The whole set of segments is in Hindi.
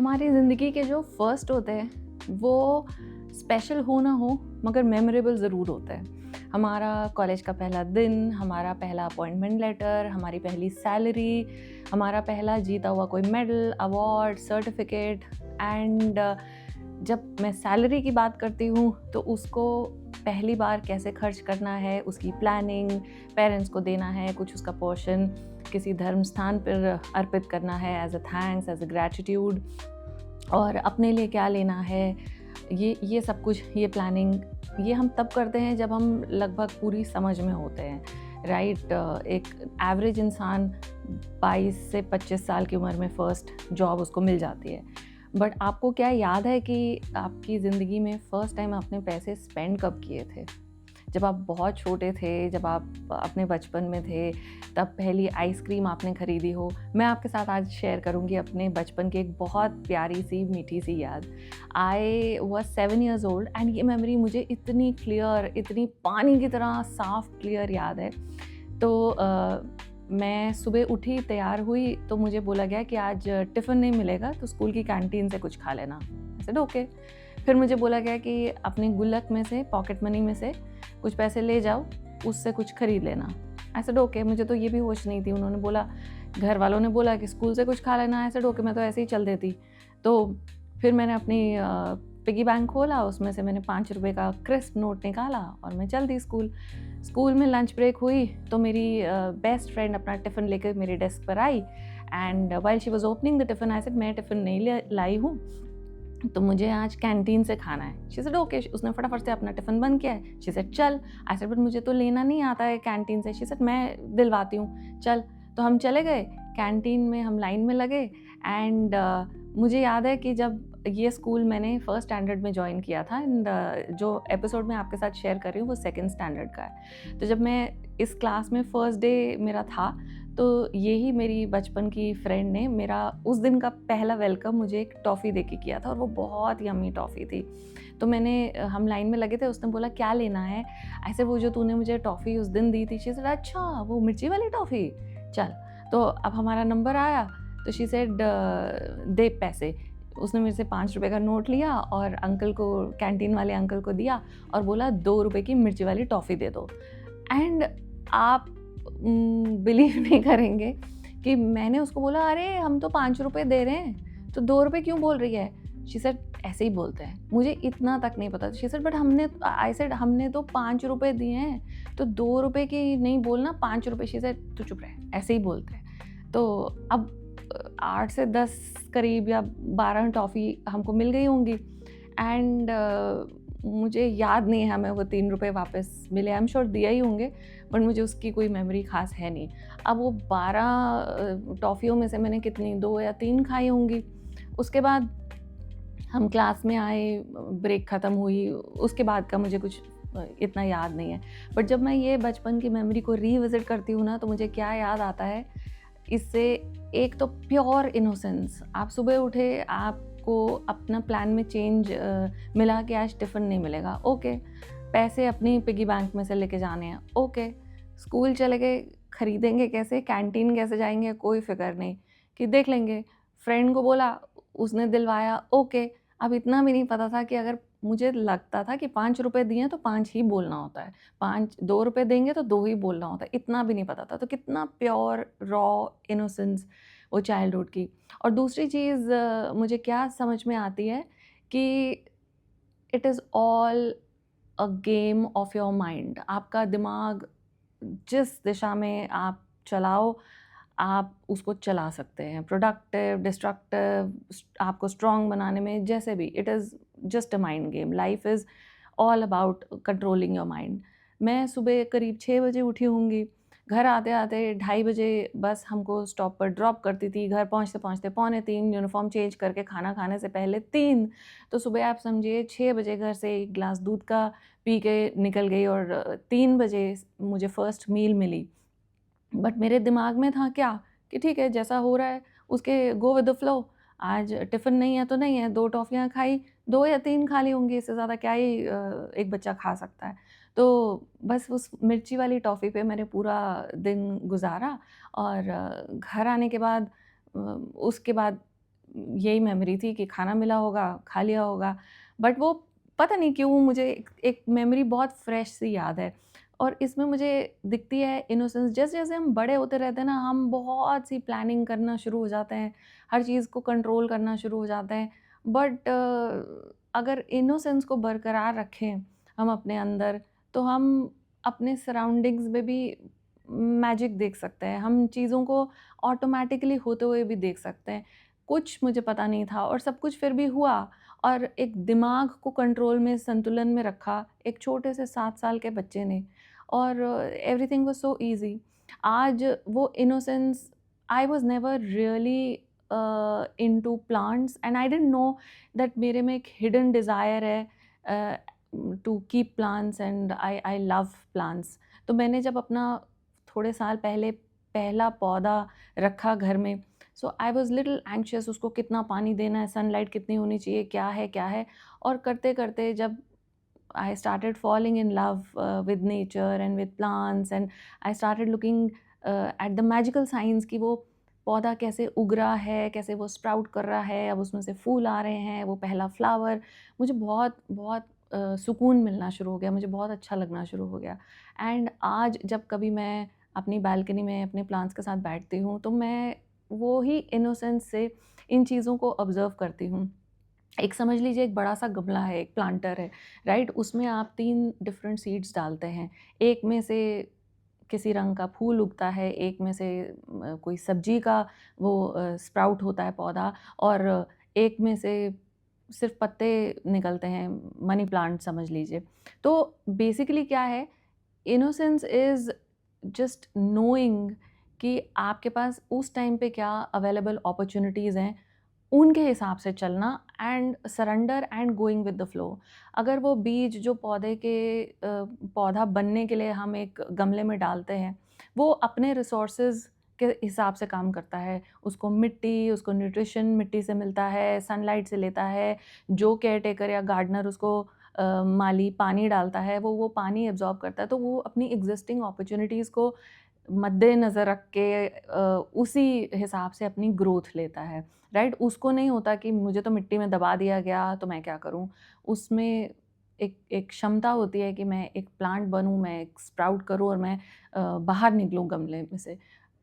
हमारी ज़िंदगी के जो फर्स्ट होते हैं वो स्पेशल हो ना हो मगर मेमोरेबल ज़रूर होता है। हमारा कॉलेज का पहला दिन, हमारा पहला अपॉइंटमेंट लेटर, हमारी पहली सैलरी, हमारा पहला जीता हुआ कोई मेडल, अवार्ड, सर्टिफिकेट। एंड जब मैं सैलरी की बात करती हूँ तो उसको पहली बार कैसे खर्च करना है, उसकी प्लानिंग, पेरेंट्स को देना है कुछ उसका पोर्शन, किसी धर्म स्थान पर अर्पित करना है as a thanks, as a gratitude, और अपने लिए क्या लेना है, ये सब कुछ, ये प्लानिंग, ये हम तब करते हैं जब हम लगभग पूरी समझ में होते हैं, राइट। एक एवरेज इंसान 22 से 25 साल की उम्र में फ़र्स्ट जॉब उसको मिल जाती है। बट आपको क्या याद है कि आपकी ज़िंदगी में फ़र्स्ट टाइम आपने पैसे स्पेंड कब किए थे? जब आप बहुत छोटे थे, जब आप अपने बचपन में थे, तब पहली आइसक्रीम आपने खरीदी हो। मैं आपके साथ आज शेयर करूँगी अपने बचपन की एक बहुत प्यारी सी, मीठी सी याद। I was 7 years old and ये मेमोरी मुझे इतनी क्लियर, इतनी पानी की तरह साफ़ क्लियर याद है। तो मैं सुबह उठी, तैयार हुई, तो मुझे बोला गया कि आज टिफ़िन नहीं मिलेगा, तो स्कूल की कैंटीन से कुछ खा लेना। I said okay. फिर मुझे बोला गया कि अपने गुल्लक में से, पॉकेट मनी में से कुछ पैसे ले जाओ, उससे कुछ खरीद लेना। I said okay. मुझे तो ये भी होश नहीं थी। उन्होंने बोला, घर वालों ने बोला कि स्कूल से कुछ खा लेना। आई सेड ओके, मैं तो ऐसे ही चल देती। तो फिर मैंने अपनी पिगी बैंक खोला, उसमें से मैंने 5 रुपए का क्रिस्प नोट निकाला और मैं चल दी स्कूल। स्कूल में लंच ब्रेक हुई तो मेरी बेस्ट फ्रेंड अपना टिफ़िन लेकर मेरे डेस्क पर आई and while she was opening the tiffin I said, मैं टिफ़िन नहीं लाई हूँ, तो मुझे आज कैंटीन से खाना है। She said okay. उसने फटाफट से अपना टिफ़िन बंद किया है। शी सेड चल। आई सेड बट मुझे तो लेना नहीं आता है कैंटीन से। शी सेड मैं दिलवाती हूँ, चल। तो हम चले गए कैंटीन में, हम लाइन में लगे एंड मुझे याद है कि जब ये स्कूल मैंने फर्स्ट स्टैंडर्ड में जॉइन किया था एंड जो एपिसोड मैं आपके साथ शेयर कर रही हूँ वो सेकंड स्टैंडर्ड का है। तो जब मैं इस क्लास में फर्स्ट डे मेरा था, तो यही मेरी बचपन की फ्रेंड ने मेरा उस दिन का पहला वेलकम मुझे एक टॉफ़ी दे के किया था और वो बहुत यम्मी टॉफ़ी थी। तो हम लाइन में लगे थे, उसने बोला क्या लेना है? ऐसे, वो जो तूने मुझे टॉफ़ी उस दिन दी थी। शी सेड अच्छा, वो मिर्ची वाली टॉफ़ी, चल। तो अब हमारा नंबर आया तो शी सेड दे पैसे। उसने मेरे से 5 रुपए का नोट लिया और अंकल को, कैंटीन वाले अंकल को दिया और बोला 2 रुपए की मिर्ची वाली टॉफ़ी दे दो। एंड आप बिलीव नहीं करेंगे कि मैंने उसको बोला, अरे हम तो 5 रुपए दे रहे हैं, तो 2 रुपए क्यों बोल रही है? शी सेड ऐसे ही बोलते हैं, मुझे इतना तक नहीं पता। She said but I said हमने तो 5 रुपए दिए हैं, तो 2 रुपए की नहीं बोलना, 5 रुपए। शी सेड तू चुप रह, ऐसे ही बोलते हैं। तो अब 8 से 10 करीब या 12 टॉफ़ी हमको मिल गई होंगी एंड मुझे याद नहीं है हमें वो 3 रुपए वापस मिले। आई एम श्योर दिया ही होंगे, बट मुझे उसकी कोई मेमोरी ख़ास है नहीं। अब वो 12 टॉफ़ियों में से मैंने कितनी, 2 या 3 खाई होंगी। उसके बाद हम क्लास में आए, ब्रेक ख़त्म हुई, उसके बाद का मुझे कुछ इतना याद नहीं है। बट जब मैं ये बचपन की मेमोरी को रीविज़िट करती हूँ ना, तो मुझे क्या याद आता है इससे। एक तो प्योर इनोसेंस, आप सुबह उठे, आपको अपना प्लान में चेंज मिला कि आज टिफ़िन नहीं मिलेगा, ओके। पैसे अपनी पिगी बैंक में से लेके जाने हैं, ओके। स्कूल चले गए, खरीदेंगे कैसे, कैंटीन कैसे जाएंगे, कोई फ़िक्र नहीं, कि देख लेंगे। फ्रेंड को बोला, उसने दिलवाया, ओके। अब इतना भी नहीं पता था कि अगर, मुझे लगता था कि 5 रुपए दिए तो 5 ही बोलना होता है, 2 रुपए देंगे तो 2 ही बोलना होता है, इतना भी नहीं पता था। तो कितना प्योर रॉ इनोसेंस वो चाइल्डहुड की। और दूसरी चीज़ मुझे क्या समझ में आती है कि it is all a game of your mind. आपका दिमाग जिस दिशा में आप चलाओ, आप उसको चला सकते हैं, प्रोडक्टिव, डिस्ट्रक्टिव, आपको स्ट्रॉन्ग बनाने में, जैसे भी। It is just a mind game. Life is all about controlling your mind. मैं सुबह करीब 6 बजे उठी होंगी, घर आते आते 2:30 बजे बस हमको स्टॉप पर ड्रॉप करती थी, घर पहुँचते पहुँचते पौने 3, यूनिफॉर्म चेंज करके खाना खाने से पहले 3। तो सुबह आप समझिए 6 बजे घर से 1 ग्लास दूध का पी के निकल गई और 3 बजे मुझे फर्स्ट मील मिली। बट मेरे दिमाग में था क्या, कि ठीक है, जैसा हो रहा है उसके गो विद द फ्लो। आज टिफ़िन नहीं है तो नहीं है, 2 टॉफ़ियाँ खाई, 2 या 3 खा ली होंगी, इससे ज़्यादा क्या ही एक बच्चा खा सकता है। तो बस उस मिर्ची वाली टॉफ़ी पे मैंने पूरा दिन गुज़ारा और घर आने के बाद उसके बाद यही मेमोरी थी कि खाना मिला होगा, खा लिया होगा। बट वो पता नहीं क्यों मुझे एक मेमोरी बहुत फ्रेश सी याद है और इसमें मुझे दिखती है इनोसेंस। जैसे-जैसे हम बड़े होते रहते हैं ना, हम बहुत सी प्लानिंग करना शुरू हो जाते हैं, हर चीज़ को कंट्रोल करना शुरू हो जाते हैं। बट अगर इनोसेंस को बरकरार रखें हम अपने अंदर, तो हम अपने सराउंडिंग्स में भी मैजिक देख सकते हैं। हम चीज़ों को ऑटोमैटिकली होते हुए भी देख सकते हैं। कुछ मुझे पता नहीं था और सब कुछ फिर भी हुआ और एक दिमाग को कंट्रोल में, संतुलन में रखा एक छोटे से 7 साल के बच्चे ने और एवरीथिंग वाज़ सो ईज़ी। आज वो innocence, I was never really into plants and I didn't know that मेरे में एक हिडन डिज़ायर है to keep plants and I love plants. तो मैंने जब अपना थोड़े साल पहले पहला पौधा रखा घर में, सो आई वॉज़ लिटिल एंक्शियस, उसको कितना पानी देना है, सनलाइट कितनी होनी चाहिए, क्या है। और करते करते जब I started falling in love with nature and with plants and I started looking at the magical science कि वो पौधा कैसे उग रहा है, कैसे वो स्प्राउट कर रहा है, अब उसमें से फूल आ रहे हैं, वो पहला फ्लावर, मुझे बहुत बहुत सुकून मिलना शुरू हो गया, मुझे बहुत अच्छा लगना शुरू हो गया। एंड आज जब कभी मैं अपनी बालकनी में अपने प्लांट्स के साथ बैठती हूँ, तो मैं वो ही इनोसेंस से इन चीज़ों को ऑब्ज़र्व करती हूँ। एक समझ लीजिए एक बड़ा-सा गमला है, एक प्लांटर है, राइट? उसमें आप 3 डिफरेंट सीड्स डालते हैं। एक में से किसी रंग का फूल उगता है, एक में से कोई सब्ज़ी का वो स्प्राउट होता है पौधा और एक में से सिर्फ़ पत्ते निकलते हैं, मनी प्लांट समझ लीजिए। तो बेसिकली क्या है, इनोसेंस इज़ जस्ट नोइंग कि आपके पास उस टाइम पे क्या अवेलेबल अपॉर्च्युनिटीज़ हैं, उनके हिसाब से चलना and surrender and going with the flow. अगर वो बीज जो पौधे के पौधा बनने के लिए हम एक गमले में डालते हैं, वो अपने रिसोर्सेज के हिसाब से काम करता है। उसको मिट्टी, उसको न्यूट्रिशन मिट्टी से मिलता है, सनलाइट से लेता है। जो केयरटेकर या गार्डनर उसको माली पानी डालता है, वो पानी एब्ज़ॉर्ब करता है। तो वो अपनी एग्ज़िस्टिंग अपॉर्च्युनिटीज़ को मद्देनज़र रख के उसी हिसाब से अपनी ग्रोथ लेता है, राइट? उसको नहीं होता कि मुझे तो मिट्टी में दबा दिया गया तो मैं क्या करूँ? उसमें एक एक क्षमता होती है कि मैं एक प्लांट बनूँ, मैं एक स्प्राउट करूँ और मैं बाहर निकलूँ गमले में से।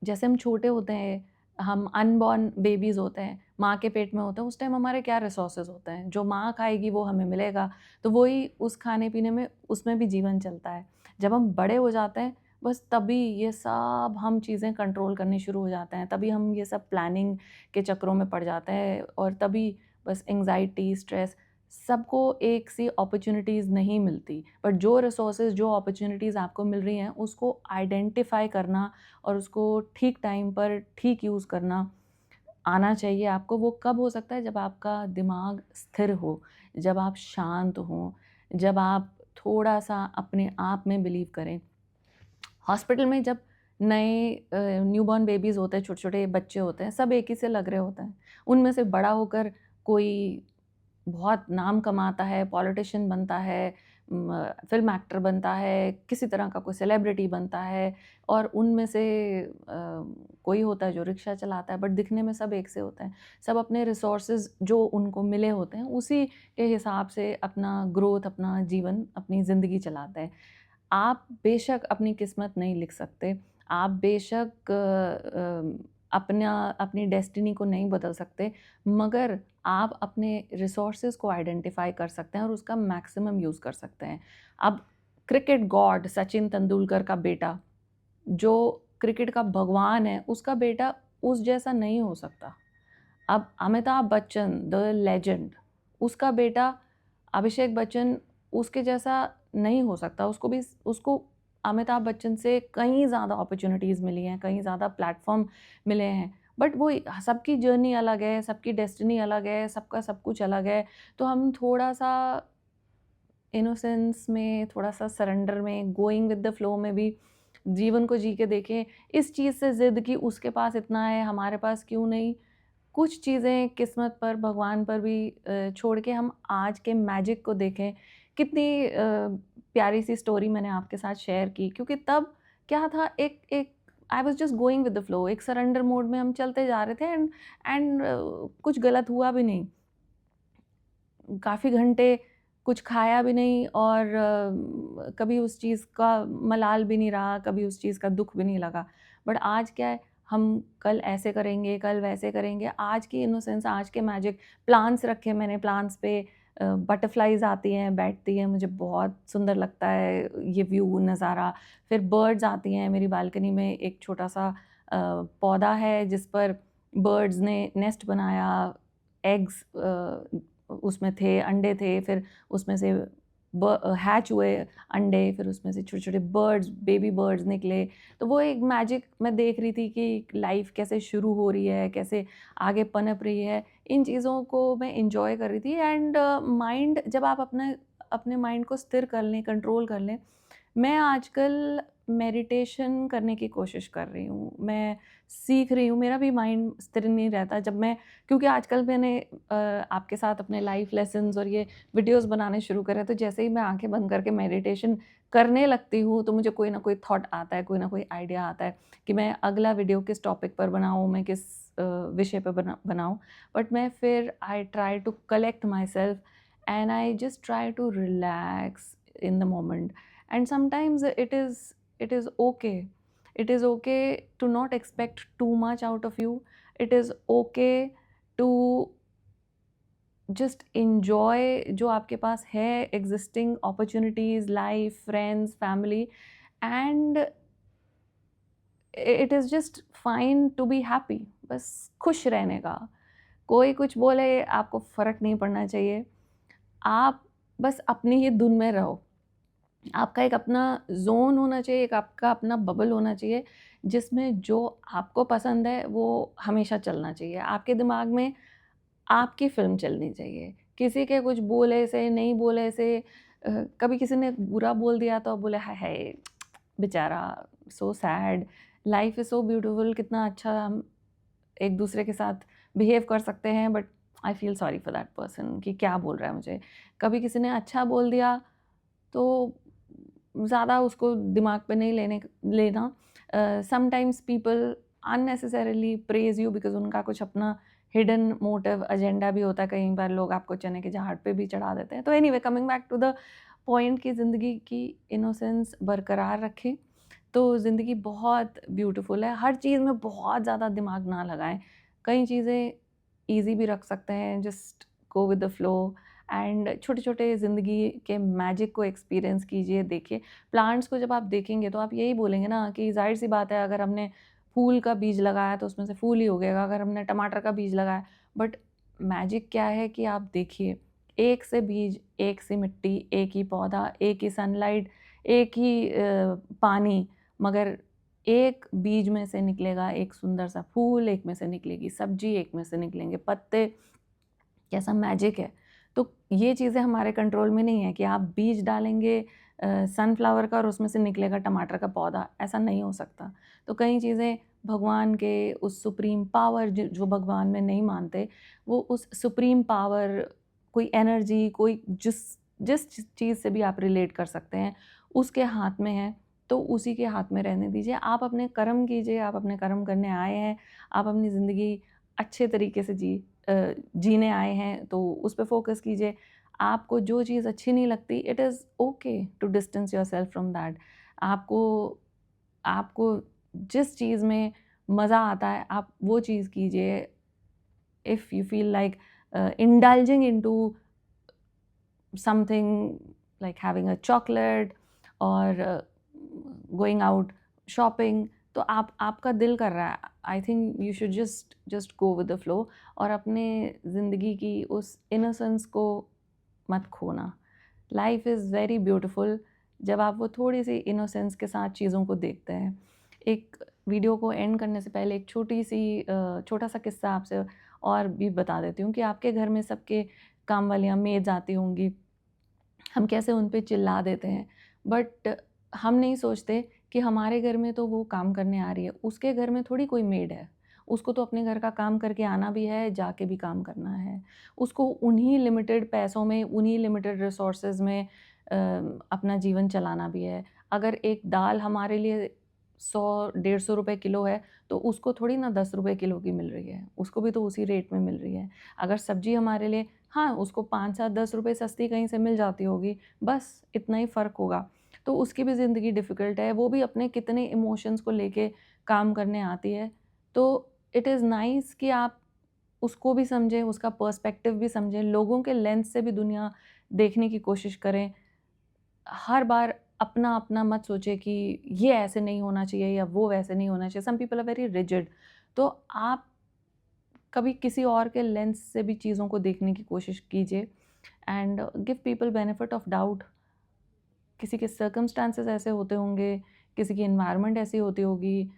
जैसे हम छोटे होते हैं, हम अनबॉर्न बेबीज़ होते हैं, माँ के पेट में होते हैं, उस टाइम हमारे क्या रिसोर्सेज़ होते हैं, जो माँ खाएगी वो हमें मिलेगा, तो वही उस खाने-पीने में उसमें भी जीवन चलता है। जब हम बड़े हो जाते हैं, बस तभी ये सब हम चीज़ें कंट्रोल करनी शुरू हो जाते हैं, तभी हम ये सब प्लानिंग के चक्करों में पड़ जाते हैं और तभी बस एंग्ज़ायटी, स्ट्रेस, सबको एक सी अपॉर्च्युनिटीज़ नहीं मिलती। बट जो रिसोर्सेज़, जो अपॉर्च्युनिटीज़ आपको मिल रही हैं, उसको आइडेंटिफ़ाई करना और उसको ठीक टाइम पर ठीक यूज़ करना आना चाहिए आपको। वो कब हो सकता है? जब आपका दिमाग स्थिर हो, जब आप शांत हों, जब आप थोड़ा-सा अपने आप में बिलीव करें। हॉस्पिटल में जब नए न्यूबॉर्न बेबीज़ होते हैं, छोटे-छोटे बच्चे होते हैं, सब एक ही से लग रहे होते हैं। उनमें से बड़ा होकर कोई बहुत नाम कमाता है, पॉलिटिशियन बनता है, फ़िल्म एक्टर बनता है, किसी तरह का कोई सेलिब्रिटी बनता है और उनमें से कोई होता है जो रिक्शा चलाता है, बट दिखने में सब एक से होते हैं। सब अपने रिसोर्सेज़ जो उनको मिले होते हैं, उसी के हिसाब से अपना ग्रोथ, अपना जीवन, अपनी ज़िंदगी चलाते हैं। आप बेशक अपनी किस्मत नहीं लिख सकते, आप बेशक अपनी डेस्टिनी को नहीं बदल सकते, मगर आप अपने रिसोर्सेज़ को आइडेंटिफ़ाई कर सकते हैं और उसका मैक्सिमम यूज़ कर सकते हैं। अब क्रिकेट गॉड सचिन तेंदुलकर का बेटा, जो क्रिकेट का भगवान है, उसका बेटा उस जैसा नहीं हो सकता। अब अमिताभ बच्चन द लेजेंड, उसका बेटा अभिषेक बच्चन उसके जैसा नहीं हो सकता। उसको अमिताभ बच्चन से कहीं ज़्यादा अपॉर्च्युनिटीज़ मिली हैं, कहीं ज़्यादा प्लेटफ़ॉर्म मिले हैं। बट वो सबकी जर्नी अलग है, सबकी डेस्टिनी अलग है, सबका सब कुछ अलग है। तो हम थोड़ा-सा इनोसेंस में, थोड़ा-सा सरेंडर में, गोइंग विद द फ्लो में भी जीवन को जी के देखें। इस चीज़ से ज़िद कि उसके पास इतना है, हमारे पास क्यों नहीं? कुछ चीज़ें किस्मत पर, भगवान पर भी छोड़ के हम आज के मैजिक को देखें। कितनी प्यारी सी स्टोरी मैंने आपके साथ शेयर की, क्योंकि तब क्या था, एक एक I was just going with the flow, एक सरेंडर मोड में हम चलते जा रहे थे, एंड कुछ गलत हुआ भी नहीं, काफ़ी घंटे कुछ खाया भी नहीं, और कभी उस चीज़ का मलाल भी नहीं रहा, कभी उस चीज़ का दुख भी नहीं लगा। बट आज क्या है, हम कल ऐसे करेंगे, कल वैसे करेंगे, आज की इनोसेंस, आज के मैजिक। प्लांट्स रखे मैंने, प्लांट्स पे बटरफ्लाइज आती हैं, बैठती हैं, मुझे बहुत सुंदर लगता है ये व्यू नज़ारा। फिर बर्ड्स आती हैं, मेरी बालकनी में एक छोटा सा पौधा है जिस पर बर्ड्स ने नेस्ट बनाया, एग्स उसमें थे, अंडे थे, फिर उसमें से हैच हुए अंडे, फिर उसमें से छोटे छोटे बर्ड्स, बेबी बर्ड्स निकले। तो वो एक मैजिक मैं देख रही थी कि लाइफ कैसे शुरू हो रही है, कैसे आगे पनप रही है। इन चीज़ों को मैं इंजॉय कर रही थी। एंड माइंड, जब आप अपने माइंड को स्थिर कर लें, कंट्रोल कर लें, मैं आजकल मेडिटेशन करने की कोशिश कर रही हूँ, मैं सीख रही हूँ। मेरा भी माइंड स्थिर नहीं रहता जब मैं, क्योंकि आजकल मैंने आपके साथ अपने लाइफ लेसन्स और ये वीडियोस बनाने शुरू करे, तो जैसे ही मैं आंखें बंद करके मेडिटेशन करने लगती हूँ तो मुझे कोई ना कोई थॉट आता है, कोई ना कोई आइडिया आता है कि मैं अगला वीडियो किस टॉपिक पर बनाऊँ, मैं किस विषय पर बनाऊँ। बट मैं फिर I try to collect my self, and I just try to relax in the moment. And sometimes it is okay, it is okay to not expect too much out of you. It is okay to just enjoy जो आपके पास है, existing opportunities, life, friends, family, and it is just fine to be happy. बस खुश रहने का, कोई कुछ बोले आपको फ़र्क नहीं पड़ना चाहिए, आप बस अपनी ही धुन में रहो। आपका एक अपना ज़ोन होना चाहिए, एक आपका अपना बबल होना चाहिए, जिसमें जो आपको पसंद है वो हमेशा चलना चाहिए। आपके दिमाग में आपकी फ़िल्म चलनी चाहिए। किसी के कुछ बोले से, नहीं बोले से, कभी किसी ने बुरा बोल दिया तो बोले हाय हाय बेचारा, so sad, life is so beautiful, कितना अच्छा हम एक दूसरे के साथ बिहेव कर सकते हैं, but I feel sorry for that person कि क्या बोल रहा है मुझे। कभी किसी ने अच्छा बोल दिया तो ज़्यादा उसको दिमाग पे नहीं लेना। Sometimes people unnecessarily praise you because उनका कुछ अपना हिडन मोटिव, एजेंडा भी होता है। कई बार लोग आपको चने के झाड़ पे भी चढ़ा देते हैं। तो anyway, coming back to the point कि ज़िंदगी की इनोसेंस बरकरार रखें, तो ज़िंदगी बहुत ब्यूटीफुल है। हर चीज़ में बहुत ज़्यादा दिमाग ना लगाएँ। कई चीज़ें ईज़ी भी रख सकते हैं, just go with the flow, and छोटे-छोटे ज़िंदगी के मैजिक को एक्सपीरियंस कीजिए, देखिए। प्लांट्स को जब आप देखेंगे तो आप यही बोलेंगे ना कि ज़ाहिर-सी बात है, अगर हमने फूल का बीज लगाया तो उसमें से फूल ही उगेगा, अगर हमने टमाटर का बीज लगाया। बट मैजिक क्या है कि आप देखिए, एक से बीज, एक सी मिट्टी, एक ही पौधा, एक ही सनलाइट, एक ही पानी, मगर एक बीज में से निकलेगा एक सुंदर सा फूल, एक में से निकलेगी सब्जी, एक में से निकलेंगे पत्ते। कैसा मैजिक है! तो ये चीज़ें हमारे कंट्रोल में नहीं है कि आप बीज डालेंगे सनफ्लावर का और उसमें से निकलेगा टमाटर का पौधा, ऐसा नहीं हो सकता। तो कई चीज़ें भगवान के उस सुप्रीम पावर, जो भगवान में नहीं मानते, वो उस सुप्रीम पावर, कोई एनर्जी, कोई जिस जिस चीज़ से भी आप रिलेट कर सकते हैं, उसके हाथ में है, तो उसी के हाथ में रहने दीजिए। आप अपने कर्म कीजिए, आप अपने कर्म करने आए हैं, आप अपनी ज़िंदगी अच्छे तरीके से जीने आए हैं, तो उस पे फ़ोकस कीजिए। आपको जो चीज़ अच्छी नहीं लगती, it is okay to distance yourself from that. आपको आपको जिस चीज़ में मज़ा आता है, आप वो चीज़ कीजिए। If you feel like indulging into something like having a chocolate or going out shopping, तो आपका दिल कर रहा है, I think you should just go with the flow, और अपने ज़िंदगी की उस इनोसेंस को मत खोना। लाइफ इज़ वेरी ब्यूटीफुल जब आप वो थोड़ी सी इनोसेंस के साथ चीज़ों को देखते हैं। एक वीडियो को एंड करने से पहले एक छोटा सा किस्सा आपसे और भी बता देती हूँ कि आपके घर में सबके काम वालियाँ मेड्स आती होंगी, हम कैसे उन पे चिल्ला देते हैं, बट हम नहीं सोचते कि हमारे घर में तो वो काम करने आ रही है, उसके घर में थोड़ी कोई मेड है। उसको तो अपने घर का काम करके आना भी है, जाके भी काम करना है। उसको उन्हीं लिमिटेड पैसों में, उन्हीं लिमिटेड रिसोर्सेज़ में अपना जीवन चलाना भी है। अगर एक दाल हमारे लिए 100-150 रुपए किलो है, तो उसको थोड़ी ना 10 रुपए किलो की मिल रही है, उसको भी तो उसी रेट में मिल रही है। अगर सब्ज़ी हमारे लिए, हाँ, उसको 5, 7, 10 रुपए सस्ती कहीं से मिल जाती होगी, बस इतना ही फ़र्क होगा। तो उसकी भी ज़िंदगी डिफ़िकल्ट है, वो भी अपने कितने इमोशंस को लेके काम करने आती है। तो इट इज़ नाइस कि आप उसको भी समझें, उसका पर्सपेक्टिव भी समझें, लोगों के लेंस से भी दुनिया देखने की कोशिश करें। हर बार अपना-अपना मत सोचें कि ये ऐसे नहीं होना चाहिए या वो वैसे नहीं होना चाहिए। Some people are very rigid. तो आप कभी किसी और के लेंस से भी चीज़ों को देखने की कोशिश कीजिए and give people benefit of doubt. किसी के सर्कमस्टांसेस ऐसे होते होंगे, किसी की एनवायरनमेंट ऐसी होती होगी।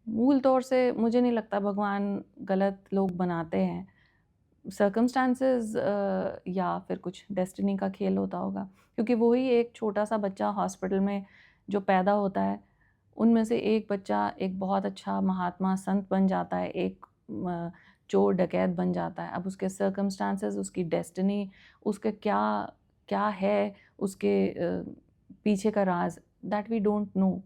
मूल तौर से मुझे नहीं लगता भगवान गलत लोग बनाते हैं। सर्कमस्टांसेस या फिर कुछ डेस्टिनी का खेल होता होगा, क्योंकि वही एक छोटा-सा बच्चा हॉस्पिटल में जो पैदा होता है, उनमें से एक बच्चा एक बहुत अच्छा महात्मा संत बन जाता है, एक चोर डकैत बन जाता है। अब उसके सर्कमस्टांसेस, उसकी डेस्टिनी, उसका क्या क्या है, उसके पीछे का राज़, that we don't know.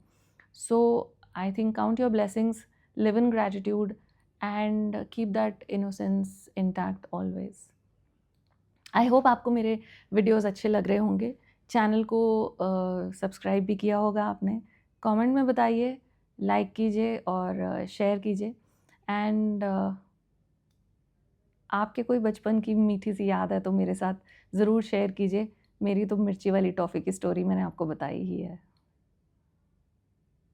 So I think count your blessings, live in gratitude and keep that innocence intact always. I hope आपको मेरे वीडियोस अच्छे लग रहे होंगे। चैनल को सब्सक्राइब भी किया होगा आपने। कमेंट में बताइए, लाइक कीजिए और शेयर कीजिए एंड आपके कोई बचपन की मीठी सी याद है तो मेरे साथ ज़रूर शेयर कीजिए। मेरी तो मिर्ची वाली टॉफ़ी की स्टोरी मैंने आपको बताई ही है।